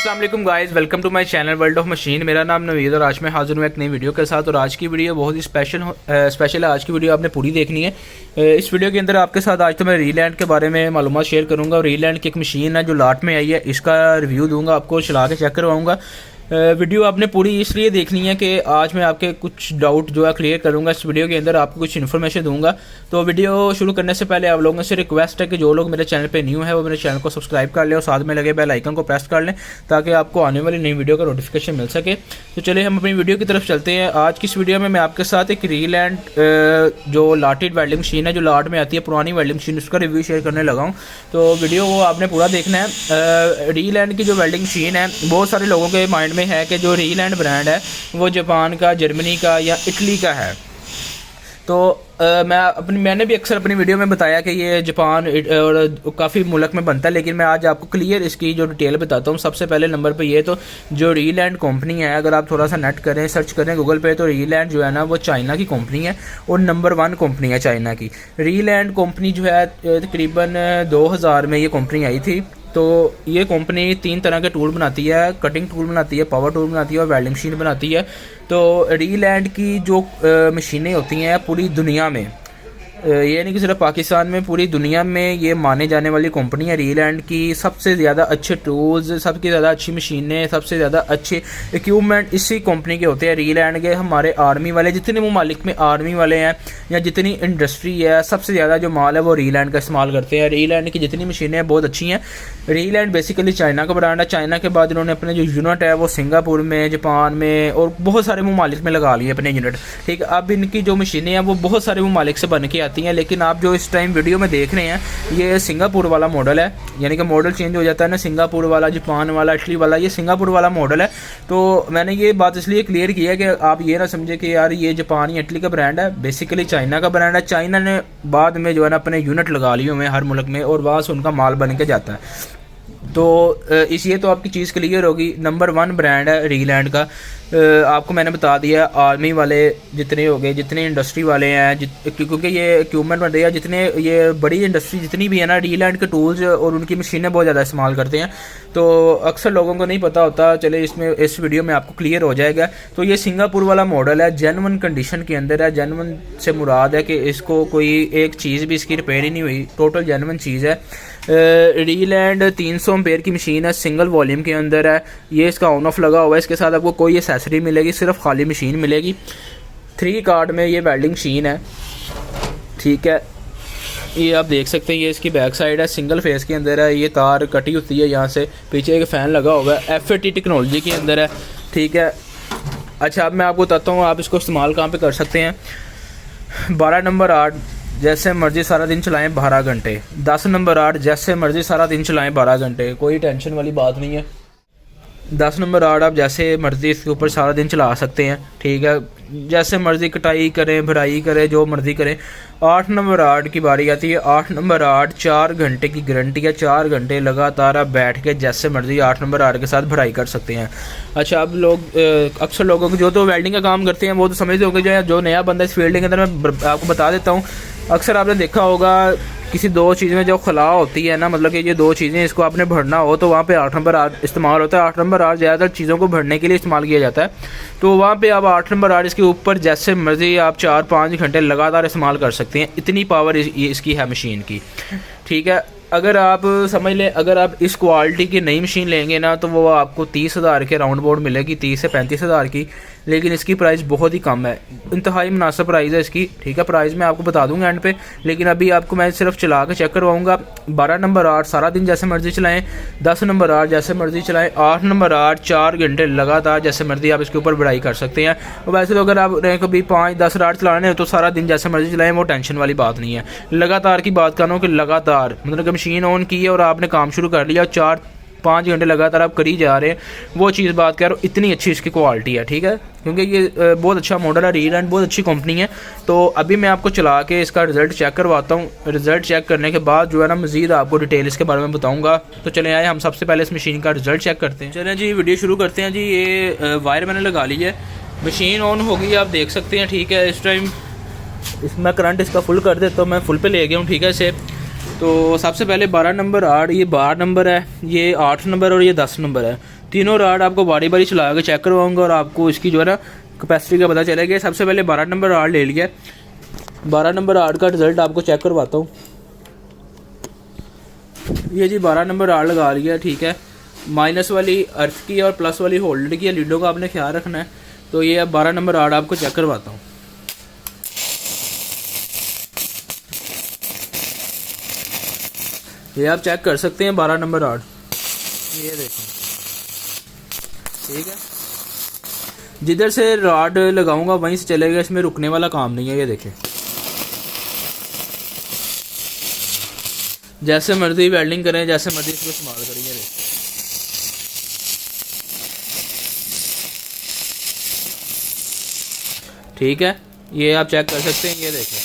अस्सलाम वालेकुम guys, welcome to my channel world of machine. मेरा नाम नवीद और आज मैं हाजिर हूँ एक नई वीडियो के साथ। और आज की वीडियो बहुत ही स्पेशल है। आज की वीडियो आपने पूरी देखनी है। इस वीडियो के अंदर आपके साथ आज तो मैं रीलैंड के बारे में मालूमात शेयर करूँगा। और रीलैंड की एक मशीन है जो लाट में आई है, इसका रिव्यू दूंगा, आपको चला के चेक करवाऊँगा। वीडियो आपने पूरी इसलिए देखनी है कि आज मैं आपके कुछ डाउट जो है क्लियर करूंगा। इस वीडियो के अंदर आपको कुछ इन्फॉर्मेशन दूंगा। तो वीडियो शुरू करने से पहले आप लोगों से रिक्वेस्ट है कि जो लोग मेरे चैनल पे न्यू है वो मेरे चैनल को सब्सक्राइब कर लें और साथ में लगे बेल आइकन को प्रेस कर लें ताकि आपको आने वाली नई वीडियो का नोटिफिकेशन मिल सके। तो चलिए हम अपनी वीडियो की तरफ चलते हैं। आज की इस वीडियो में मैं आपके साथ एक रीलैंड जो लाटेड वेल्डिंग मशीन है जो लाट में आती है, पुरानी वेल्डिंग मशीन, उसका रिव्यू शेयर करने लगा हूँ। तो वीडियो को आपने पूरा देखना है। रीलैंड की जो वेल्डिंग मशीन है, बहुत सारे लोगों के माइंड में है कि जो रीलैंड ब्रांड है वो जापान का, जर्मनी का या इटली का है। तो मैंने भी अक्सर अपनी वीडियो में बताया कि ये जापान और काफ़ी मुल्क में बनता है, लेकिन मैं आज आपको क्लियर इसकी जो डिटेल बताता हूँ। सबसे पहले नंबर पे ये तो जो रीलैंड कंपनी है, अगर आप थोड़ा सा नेट करें, सर्च करें गूगल पे, तो रीलैंड जो है ना वो चाइना की कंपनी है और नंबर 1 कंपनी है चाइना की। रीलैंड कंपनी जो है तकरीबन 2000 में ये कंपनी आई थी। तो ये कंपनी 3 तरह के टूल बनाती है, कटिंग टूल बनाती है, पावर टूल बनाती है और वेल्डिंग मशीन बनाती है। तो रीलैंड की जो मशीनें होती हैं पूरी दुनिया में, ये नहीं कि सिर्फ पाकिस्तान में, पूरी दुनिया में ये माने जाने वाली कंपनी है। रीलैंड की सबसे ज़्यादा अच्छे टूल्स, सबसे ज़्यादा अच्छी मशीनें, सबसे ज़्यादा अच्छे इक्विपमेंट इसी कंपनी के होते हैं। रीलैंड के हमारे आर्मी वाले, जितने ममालिक में आर्मी वाले हैं या जितनी इंडस्ट्री है, सबसे ज़्यादा जो माल है वो रीलैंड का इस्तेमाल करते हैं। रीलैंड की जितनी मशीनें हैं बहुत अच्छी हैं। रीलैंड बेसिकली चाइना का ब्रांड है। चाइना के बाद इन्होंने अपने जो यूनिट है वो सिंगापुर में, जापान में और बहुत सारे ममालिक में लगा लिए अपने यूनिट। ठीक है, अब इनकी जो मशीनें हैं वो बहुत सारे ममालिक से बन के आती हैं, लेकिन आप जो इस टाइम वीडियो में देख रहे हैं ये सिंगापुर वाला मॉडल है। यानी कि मॉडल चेंज हो जाता है ना, सिंगापुर वाला, जापान वाला, इटली वाला, ये सिंगापुर वाला मॉडल है। तो मैंने ये बात इसलिए क्लियर की है कि आप ये ना समझे कि यार ये जापान या इटली का ब्रांड है। बेसिकली चाइना का ब्रांड है। चाइना ने बाद में जो है ना अपने यूनिट लगा लिए हुए हैं हर मुल्क में और वहाँ से उनका माल बन के जाता है। तो इसलिए तो आपकी चीज़ क्लियर होगी। नंबर 1 ब्रांड है रीलैंड का। आपको मैंने बता दिया, आर्मी वाले जितने हो गए, जितने इंडस्ट्री वाले हैं, क्योंकि ये इक्विपमेंट बन रही है, जितने ये बड़ी इंडस्ट्री जितनी भी है ना, रीलैंड के टूल्स और उनकी मशीनें बहुत ज़्यादा इस्तेमाल करते हैं। तो अक्सर लोगों को नहीं पता होता, चले इसमें इस वीडियो में आपको क्लियर हो जाएगा। तो ये सिंगापुर वाला मॉडल है, जेन्युइन कंडीशन के अंदर है। जेन्युइन से मुराद है कि इसको कोई एक चीज़ भी इसकी रिपेयर ही नहीं हुई, टोटल जेन्युइन चीज़ है। रीलैंड 300 एम्पेयर की मशीन है, सिंगल वॉल्यूम के अंदर है। ये इसका ऑन ऑफ लगा हुआ है। इसके साथ आपको कोई एक्सेसरी मिलेगी, सिर्फ खाली मशीन मिलेगी। 3 कार्ड में ये वेल्डिंग मशीन है। ठीक है, ये आप देख सकते हैं, ये इसकी बैक साइड है, सिंगल फेस के अंदर है। ये तार कटी होती है यहाँ से, पीछे एक फ़ैन लगा हुआ है, FAT टेक्नोलॉजी के अंदर है। ठीक है, अच्छा अब मैं आपको बताता हूँ आप इसको इस्तेमाल कहाँ पे कर सकते हैं। 12 नंबर 8 जैसे मर्जी सारा दिन चलाएं 12 घंटे। 10 नंबर 8 जैसे मर्जी सारा दिन चलाएं 12 घंटे, कोई टेंशन वाली बात नहीं है। 10 नंबर 8 आप जैसे मर्ज़ी इसके ऊपर सारा दिन चला सकते हैं। ठीक है, जैसे मर्ज़ी कटाई करें, भराई करें, जो मर्ज़ी करें। 8 नंबर 8 की बारी आती है। 8 नंबर 8 4 घंटे की गारंटी है। 4 घंटे लगातार आप बैठ के जैसे मर्ज़ी 8 नंबर 8 के साथ भराई कर सकते हैं। अच्छा, अब लोग अक्सर लोगों को जो तो वेल्डिंग का काम करते हैं वो तो समझते होंगे, जो नया बंदा इस फील्ड के अंदर, मैं आपको बता देता हूँ। अक्सर आपने देखा होगा किसी 2 चीज़ में जो खला होती है ना, मतलब कि ये 2 चीज़ें इसको आपने भरना हो तो वहाँ पे 8 नंबर 8 इस्तेमाल होता है। 8 नंबर 8 ज़्यादातर चीज़ों को भरने के लिए इस्तेमाल किया जाता है। तो वहाँ पे आप 8 नंबर 8 इसके ऊपर जैसे मर्ज़ी आप 4-5 घंटे लगातार इस्तेमाल कर सकते हैं। इतनी पावर इसकी है मशीन की। ठीक है, अगर आप समझ लें, अगर आप इस क्वालिटी की नई मशीन लेंगे ना तो वो आपको 30,000 के राउंड बोर्ड मिलेगी, 30 से 35,000 की। लेकिन इसकी प्राइस बहुत ही कम है, इंतहाई मुनासिब प्राइस है इसकी। ठीक है, प्राइस मैं आपको बता दूंगा एंड पे, लेकिन अभी आपको मैं सिर्फ चला के चेक करवाऊंगा। 12 नंबर 8 सारा दिन जैसे मर्जी चलाएं, 10 नंबर 8 जैसे मर्जी चलाएं, 8 नंबर 8 4 घंटे लगातार जैसे मर्जी आप इसके ऊपर बढ़ाई कर सकते हैं। और वैसे तो अगर आप कभी 5-10 राड चलाने हो तो सारा दिन जैसे मर्जी चलाएं, वो टेंशन वाली बात नहीं है। लगातार की बात कर रहा हूँ कि लगातार, मतलब कि मशीन ऑन की है और आपने काम शुरू कर लिया और 4-5 घंटे लगातार आप करी जा रहे हैं, वो चीज़ बात कर रहा हूँ। इतनी अच्छी इसकी क्वालिटी है। ठीक है, क्योंकि ये बहुत अच्छा मॉडल है, रीलैंड बहुत अच्छी कंपनी है। तो अभी मैं आपको चला के इसका रिज़ल्ट चेक करवाता हूँ। रिज़ल्ट चेक करने के बाद जो है ना मज़ीद आपको डिटेल इसके बारे में बताऊँगा। तो चले आए हम सबसे पहले इस मशीन का रिज़ल्ट चेक करते हैं। चलें जी, वीडियो शुरू करते हैं जी। ये वायर मैंने लगा ली है, मशीन ऑन होगी, आप देख सकते हैं। ठीक है, इस टाइम इसमें करंट इसका फुल कर देता हूँ, मैं फुल पे ले गया हूँ। ठीक है, इसे तो सबसे पहले 12 नंबर राड, ये 12 नंबर है, ये 8 नंबर और ये 10 नंबर है। तीनों राड आपको बारी बारी चला के चेक करवाऊँगा और आपको इसकी जो है ना कैपेसिटी का पता चलेगा। सबसे पहले 12 नंबर राड ले लिया। 12 नंबर राड का रिज़ल्ट आपको चेक करवाता हूँ। ये जी 12 नंबर राड लगा लिया, ठीक है। माइनस वाली अर्थ की और प्लस वाली होल्डर की, लीडों का आपने ख्याल रखना है। तो ये अब 12 नंबर राड आपको चेक करवाता हूँ। ये आप चेक कर सकते हैं 12 नंबर राड, ये देखें, ठीक है। जिधर से राड लगाऊंगा वहीं से चलेगा, इसमें रुकने वाला काम नहीं है। ये देखें, जैसे मर्जी वेल्डिंग करें, जैसे मर्जी इसको इस्तेमाल करें। ये देखें, ठीक है। ये आप चेक कर सकते हैं। ये देखें,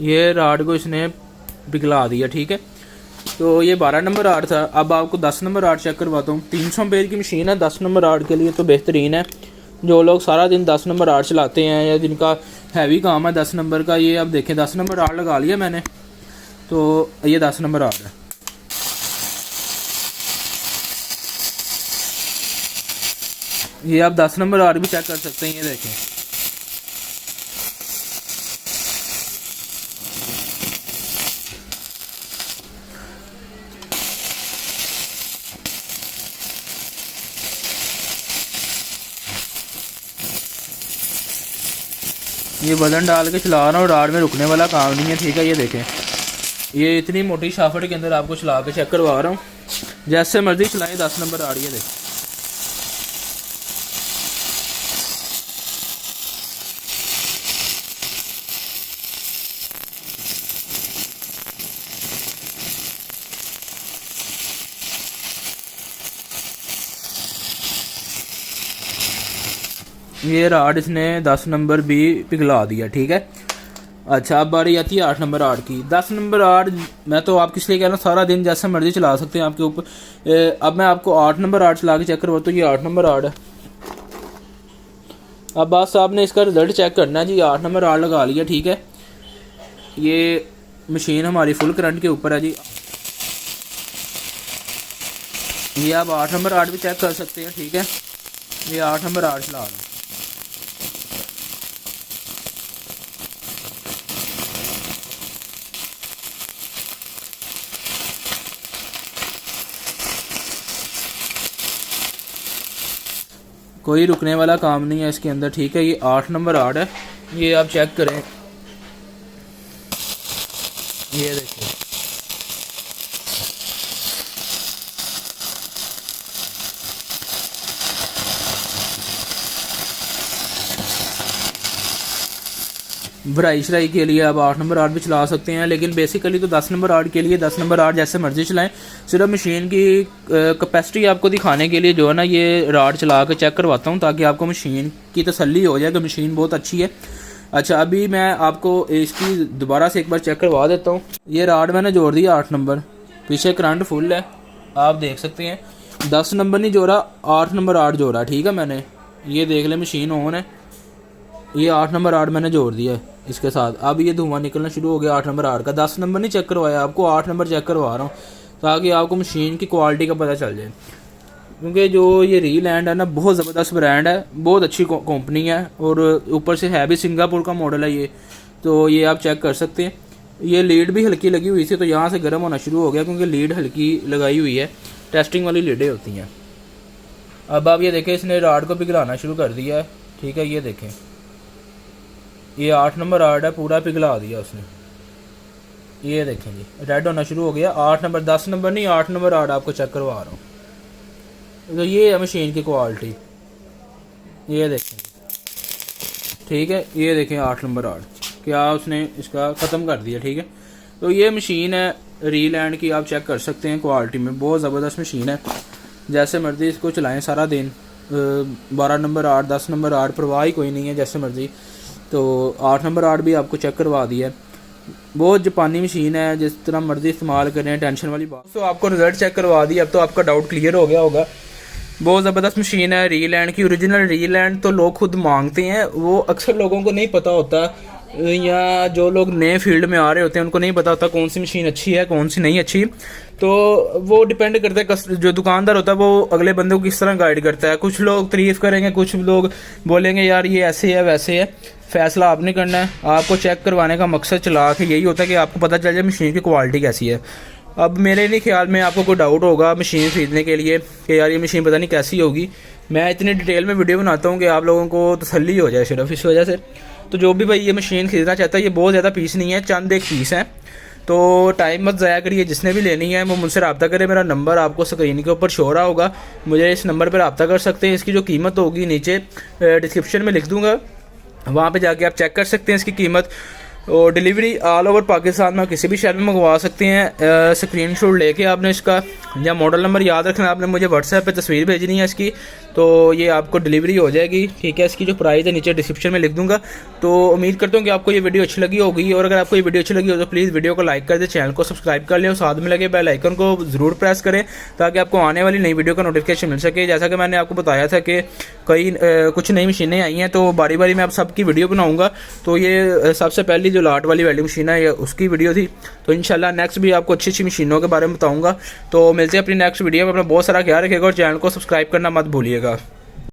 ये राड को इसने पिघला दिया, ठीक है। तो ये 12 नंबर राड था। अब आपको 10 नंबर राड चेक करवाता हूँ। 300 एम्पेयर की मशीन है, 10 नंबर राड के लिए तो बेहतरीन है। जो लोग सारा दिन 10 नंबर राड चलाते हैं या जिनका हैवी काम है 10 नंबर का, ये अब देखें 10 नंबर राड लगा लिया मैंने। तो ये 10 नंबर राड है। ये आप 10 नंबर राड भी चेक कर सकते हैं। ये देखें, ये वजन डाल के चला रहा हूँ, राड में रुकने वाला काम नहीं है, ठीक है। ये देखें, ये इतनी मोटी शाफ्ट के अंदर आपको चला के चेक करवा रहा हूँ। जैसे मर्जी चलाएं 10 नंबर राड। ये देखें, ये राड इसने 10 नंबर भी पिघला दिया, ठीक है। अच्छा, अब बारी आती है 8 नंबर राड की। 10 नंबर राड मैं तो आप किस लिए कह रहा हूँ, सारा दिन जैसे मर्जी चला सकते हैं आपके ऊपर। अब मैं आपको 8 नंबर राड चला के चेक करवाता हूँ। ये 8 नंबर राड है। अब बस आपने इसका रिजल्ट चेक करना है जी। 8 नंबर राड लगा लिया, ठीक है। ये मशीन हमारी फुल करंट के ऊपर है जी। ये आप 8 नंबर राड भी चेक कर सकते हैं, ठीक है। ये 8 नंबर राड चला रहा हूँ। कोई रुकने वाला काम नहीं है इसके अंदर, ठीक है। ये 8 नंबर राड है। ये आप चेक करें, ये देखिए, भराई शराई के लिए आप 8 नंबर राड भी चला सकते हैं, लेकिन बेसिकली तो 10 नंबर राड के लिए 10 नंबर राड जैसे मर्जी चलाएं। सिर्फ मशीन की कैपेसिटी आपको दिखाने के लिए जो है ना ये राड चला के चेक करवाता हूँ, ताकि आपको मशीन की तसल्ली हो जाए कि मशीन बहुत अच्छी है। अच्छा, अभी मैं आपको इसकी दोबारा से एक बार चेक करवा देता हूँ। ये राड मैंने जोड़ दिया 8 नंबर, पीछे करंट फुल है, आप देख सकते हैं। 10 नंबर नहीं जोड़ा, 8 नंबर राड जोड़ा, ठीक है मैंने। ये देख ले, मशीन ऑन है। ये 8 नंबर राड मैंने जोड़ दिया है इसके साथ। अब ये धुआं निकलना शुरू हो गया 8 नंबर राड का। 10 नंबर नहीं चेक करवाया आपको, 8 नंबर चेक करवा रहा हूँ, ताकि आपको मशीन की क्वालिटी का पता चल जाए। क्योंकि जो ये रीलैंड है ना, बहुत ज़बरदस्त ब्रांड है, बहुत अच्छी कंपनी है, और ऊपर से है भी सिंगापुर का मॉडल है ये। तो ये आप चेक कर सकते हैं। ये लीड भी हल्की लगी हुई थी, तो यहाँ से गर्म होना शुरू हो गया, क्योंकि लीड हल्की लगाई हुई है। टेस्टिंग वाली लीडें होती हैं। अब आप ये देखें, इसने राड को पिघलाना शुरू कर दिया है, ठीक है। ये देखें, ये 8 नंबर राड है, पूरा पिघला दिया उसने। ये देखें जी, रेड होना शुरू हो गया। 8 नंबर, 10 नंबर नहीं, 8 नंबर राड आपको चेक करवा रहा हूँ। तो ये है मशीन की क्वालिटी, ये देखें, ठीक है। ये देखें 8 नंबर राड, क्या उसने इसका ख़त्म कर दिया, ठीक है। तो ये मशीन है रीलैंड की, आप चेक कर सकते हैं क्वालिटी में, बहुत ज़बरदस्त मशीन है। जैसे मर्ज़ी इसको चलाएं सारा दिन। 12 नंबर राड, 10 नंबर राड, परवाह ही कोई नहीं है, जैसे मर्ज़ी। तो 8 नंबर राड भी आपको चेक करवा दिया है। बहुत जापानी मशीन है, जिस तरह मर्जी इस्तेमाल करें, टेंशन वाली बात। तो आपको रिजल्ट चेक करवा दिया, अब तो आपका डाउट क्लियर हो गया होगा। बहुत ज़बरदस्त मशीन है रीलैंड की, ओरिजिनल रीलैंड तो लोग खुद मांगते हैं, वो अक्सर लोगों को नहीं पता होता या जो लोग नए फील्ड में आ रहे होते हैं उनको नहीं पता होता कौन सी मशीन अच्छी है कौन सी नहीं अच्छी, तो वो डिपेंड करता है जो दुकानदार होता है वो अगले बंदे को किस तरह गाइड करता है। कुछ लोग तारीफ़ करेंगे, कुछ लोग बोलेंगे यार ये ऐसे है वैसे है। फ़ैसला आपने करना है। आपको चेक करवाने का मकसद चला के यही होता है कि आपको पता चल जाए मशीन की क्वालिटी कैसी है। अब मेरे नहीं ख्याल में आपको कोई डाउट होगा मशीन ख़रीदने के लिए कि यार ये मशीन पता नहीं कैसी होगी। मैं इतनी डिटेल में वीडियो बनाता हूँ कि आप लोगों को तसल्ली हो जाए सिर्फ इस वजह से। तो जो भी भाई ये मशीन ख़रीदना चाहता है, ये बहुत ज़्यादा पीस नहीं है, चंद एक पीस है, तो टाइम मत ज़ाया करिए। जिसने भी लेनी है वो मुझसे रब्ता करे। मेरा नंबर आपको स्क्रीन के ऊपर शो हो रहा होगा, मुझे इस नंबर पर रब्ता कर सकते हैं। इसकी जो कीमत होगी नीचे डिस्क्रिप्शन में लिख दूँगा, वहाँ पे जाके आप चेक कर सकते हैं इसकी कीमत। और डिलीवरी ऑल ओवर पाकिस्तान में किसी भी शहर में मंगवा सकते हैं। स्क्रीनशॉट लेके आपने इसका या मॉडल नंबर याद रखना, आपने मुझे व्हाट्सएप पे तस्वीर भेजनी है इसकी, तो ये आपको डिलीवरी हो जाएगी। ठीक है, इसकी जो प्राइस है नीचे डिस्क्रिप्शन में लिख दूंगा। तो उम्मीद करता हूँ कि आपको ये वीडियो अच्छी लगी होगी, और अगर आपको ये वीडियो अच्छी लगी हो तो प्लीज़ वीडियो को लाइक कर दें, चैनल को सब्सक्राइब कर लें और साथ में लगे बेल आइकन को ज़रूर प्रेस करें ताकि आपको आने वाली नई वीडियो का नोटिफिकेशन मिल सके। जैसा कि मैंने आपको बताया था कि कुछ नई मशीनें आई हैं, तो बारी बारी मैं आप सबकी वीडियो बनाऊँगा। तो ये सबसे पहली जो लाट वाली वेल्डिंग मशीन है ये उसकी वीडियो थी। तो इंशाल्लाह नेक्स्ट भी आपको अच्छी अच्छी मशीनों के बारे में बताऊँगा। तो मिलते हैं अपनी नेक्स्ट वीडियो में। अपना बहुत सारा ख्याल रखिएगा और चैनल को सब्सक्राइब करना मत भूलिएगा।